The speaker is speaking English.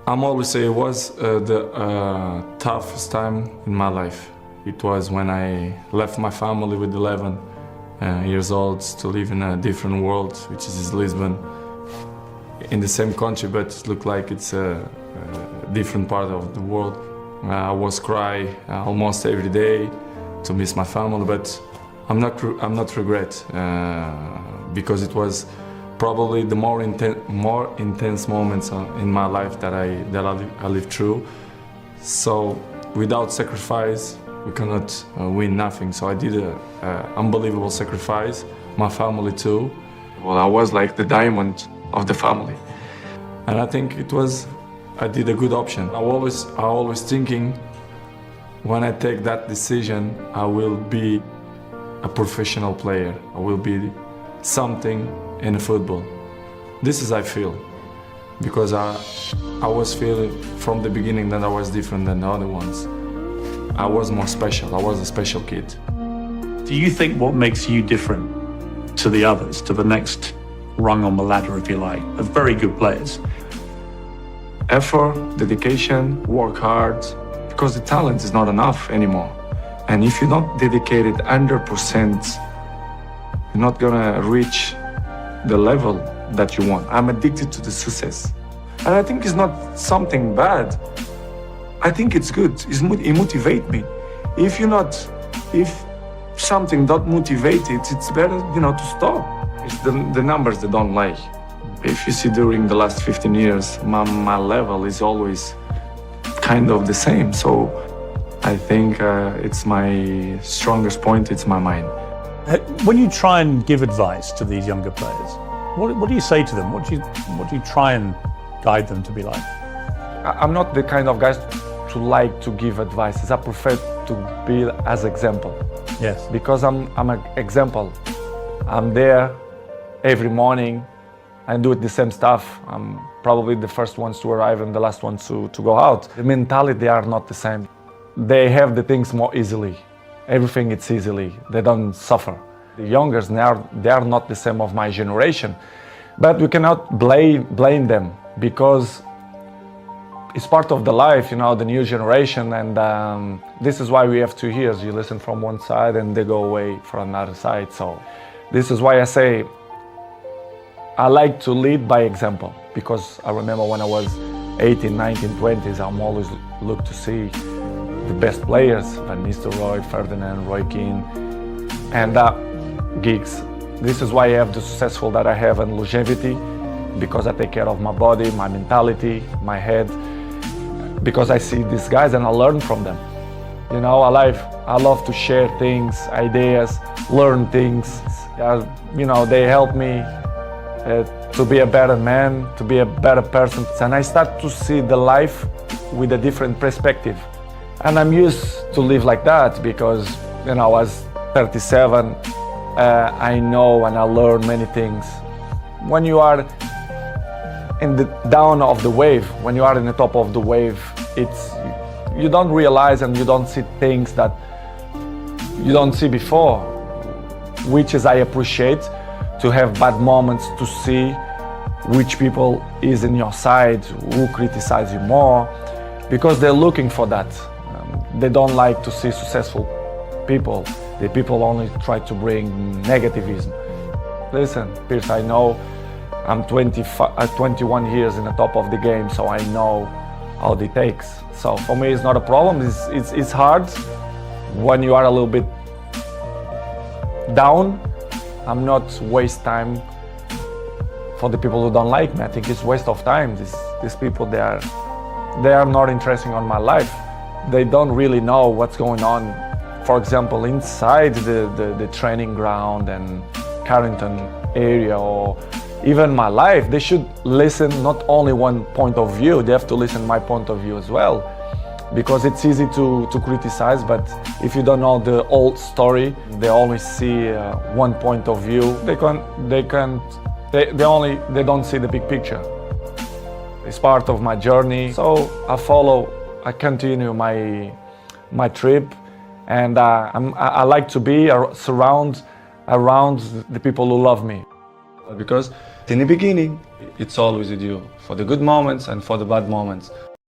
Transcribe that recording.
I'm always say it was the toughest time in my life. It was when I left my family with 11 years old to live in a different world, which is Lisbon, in the same country, but it looked like it's a different part of the world. I was cry almost every day to miss my family, but I'm not regret because it was probably the more intense moments in my life that I lived through. So without sacrifice, we cannot win nothing. So I did an unbelievable sacrifice, my family too. Well, I was like the diamond of the family. And I think I did a good option. I always thinking, when I take that decision, I will be a professional player. I will be something in football. This is I feel, because I was feeling from the beginning that I was different than the other ones. I was more special. I was a special kid. Do you think what makes you different to the others, to the next rung on the ladder, if you like, of very good players? Effort, dedication, work hard, because the talent is not enough anymore. And if you're not dedicated 100%, you're not gonna reach the level that you want. I'm addicted to the success. And I think it's not something bad. I think it's good. It motivates me. If something don't motivate it, it's better, to stop. It's the numbers that don't lie. If you see during the last 15 years, my level is always kind of the same. So I think it's my strongest point, it's my mind. When you try and give advice to these younger players, what do you say to them? What do you try and guide them to be like? I'm not the kind of guy to like to give advice. I prefer to be as example. Yes. Because I'm an example. I'm there every morning. I do the same stuff. I'm probably the first ones to arrive and the last ones to go out. The mentality, they are not the same. They have the things more easily. Everything it's easily. They don't suffer. The youngers, they are not the same of my generation. But we cannot blame them because it's part of the life, the new generation. And this is why we have 2 years. You listen from one side and they go away from another side. So this is why I say, I like to lead by example, because I remember when I was 18, 19, 20s, I'm always look to see the best players, Van Nistelrooy, Ferdinand, Roy Keane, and gigs. This is why I have the successful that I have in longevity, because I take care of my body, my mentality, my head, because I see these guys and I learn from them. I love to share things, ideas, learn things. They help me to be a better man, to be a better person. And I start to see the life with a different perspective. And I'm used to live like that because, I was 37, I know and I learn many things. When you are in the down of the wave, when you are in the top of the wave, you don't realize and you don't see things that you don't see before, which is I appreciate. To have bad moments, to see which people is in your side, who criticize you more, because they're looking for that. They don't like to see successful people. The people only try to bring negativism. Listen, Pierce, I know I'm 21 years in the top of the game, so I know how it takes. So for me, it's not a problem. It's hard when you are a little bit down. I'm not waste time for the people who don't like me. I think it's waste of time. These people, they are not interested on my life. They don't really know what's going on. For example, inside the training ground and Carrington area, or even my life, they should listen not only one point of view, they have to listen my point of view as well. Because it's easy to criticize, but if you don't know the whole story, they only see one point of view. They don't see the big picture. It's part of my journey. So I continue my trip, and I like to be around the people who love me. Because in the beginning, it's always with you, for the good moments and for the bad moments.